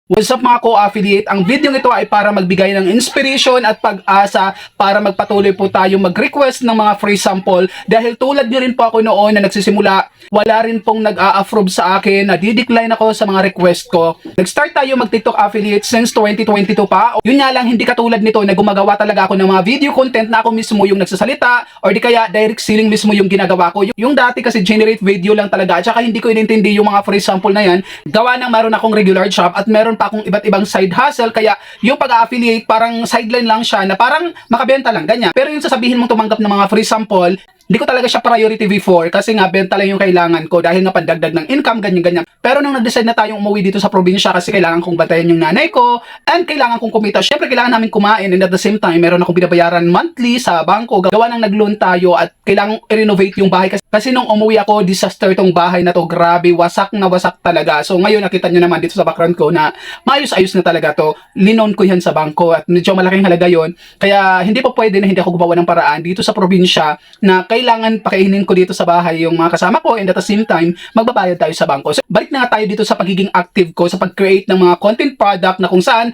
What's up mga co-affiliate? Ang video ito ay para magbigay ng inspiration at pag-asa para magpatuloy po tayo mag-request ng mga free sample dahil tulad nyo rin po ako noon na nagsisimula, wala rin pong nag-a-approve sa akin, nadi-decline ako sa mga request ko. Nag-start tayo mag-TikTok affiliate since 2022 pa. Yun nga lang, hindi katulad nito na gumagawa talaga ako ng mga video content na ako mismo yung nagsasalita or di kaya direct selling mismo yung ginagawa ko. Yung dati kasi generate video lang talaga at saka hindi ko inintindi yung mga free sample na yan. Gawa ng meron akong regular job at meron pa akong iba't ibang side hustle, kaya yung pag-affiliate parang sideline lang siya na parang makabenta lang ganyan. Pero yung sasabihin mong tumanggap ng mga free sample, hindi ko talaga siya priority before kasi nga benta lang yung kailangan ko dahil nga pandagdag ng income, ganyan-ganyan. Pero nung nag-decide na tayong umuwi dito sa probinsya kasi kailangan kong bantayan yung nanay ko and kailangan kong kumita. Syempre kailangan namin kumain and at the same time meron akong binabayaran monthly sa bangko. Gawa ng nag-loan tayo at kailangan i-renovate yung bahay kasi nung umuwi ako, disaster tong bahay na to. Grabe, wasak na wasak talaga. So ngayon nakita nyo naman dito sa background ko na maayos-ayos na talaga to. Linon ko yan sa bangko at medyo malaking halaga yon. Kaya hindi pa pwede na hindi ako gumawa ng paraan dito sa probinsya na kailangan pakainin ko dito sa bahay yung mga kasama ko and at the same time, magbabayad tayo sa bangko. So, balik na nga tayo dito sa pagiging active ko sa pag-create ng mga content product na kung saan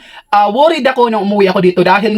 worried ako nung umuwi ako dito dahil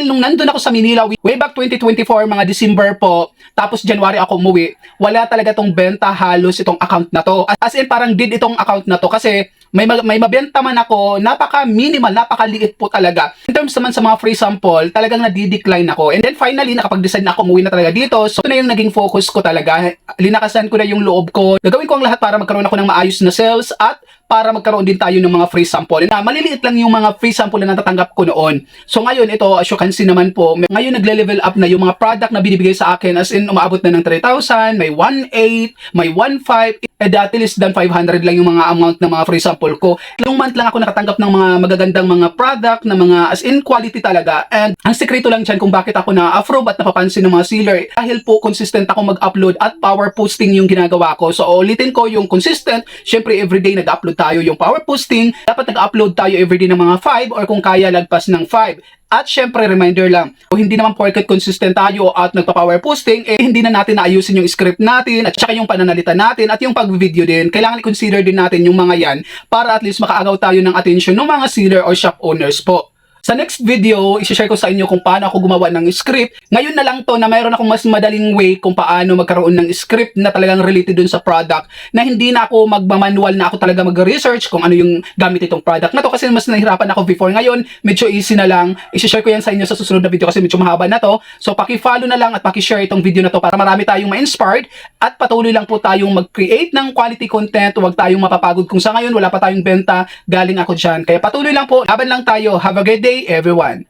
nung nandun ako sa Manila way back 2024, mga December po, tapos January ako umuwi, wala talaga tong benta halos itong account na to. As in parang did itong account na to kasi may mabenta man ako, napaka-minimal, napakaliit po talaga. In terms naman sa mga free sample, talagang nadi-decline ako. And then finally, nakapag-decide na ako umuwi na talaga dito. So, ito na yung naging focus ko talaga. Linakasan ko na yung loob ko. Gagawin ko ang lahat para magkaroon ako ng maayos na sales at para magkaroon din tayo ng mga free sample. Na maliliit lang yung mga free sample na natatanggap ko noon. So ngayon, ito, as you can see naman po, ngayon nagle-level up na yung mga product na binibigay sa akin, as in umaabot na ng 3,000, may 1,800, may 1,500, at least than 500 lang yung mga amount ng mga free sample ko. Ilang month lang ako nakatanggap ng mga magagandang mga product na mga as in quality talaga. And ang sekreto lang dyan kung bakit ako na-approve at napapansin ng mga seller dahil po consistent ako mag-upload at power posting yung ginagawa ko. So ulitin ko yung consistent, syempre everyday nag-upload tayo yung power posting, dapat nag-upload tayo everyday ng mga 5 or kung kaya lagpas ng 5. At syempre, reminder lang, kung hindi naman porket consistent tayo at nagpa-power posting, hindi na natin naayusin yung script natin at saka yung pananalita natin at yung pag-video din. Kailangan i-consider din natin yung mga yan para at least makaagaw tayo ng attention ng mga seller or shop owners po. Sa next video, i-share ko sa inyo kung paano ako gumawa ng script. Ngayon na lang to na mayroon akong mas madaling way kung paano magkaroon ng script na talagang related dun sa product na hindi na ako magmamanual na ako talaga mag-research kung ano yung gamit itong product na to kasi mas nahihirapan ako before. Ngayon, medyo easy na lang. I-share ko yan sa inyo sa susunod na video kasi medyo mahaba na to. So, paki-follow na lang at paki-share itong video na to para marami tayong ma-inspired at patuloy lang po tayong mag-create ng quality content. Huwag tayong mapapagod kung sa ngayon wala pa tayong benta. Galing ako dyan. Kaya patuloy lang po. Laban lang tayo. Have a great day, everyone.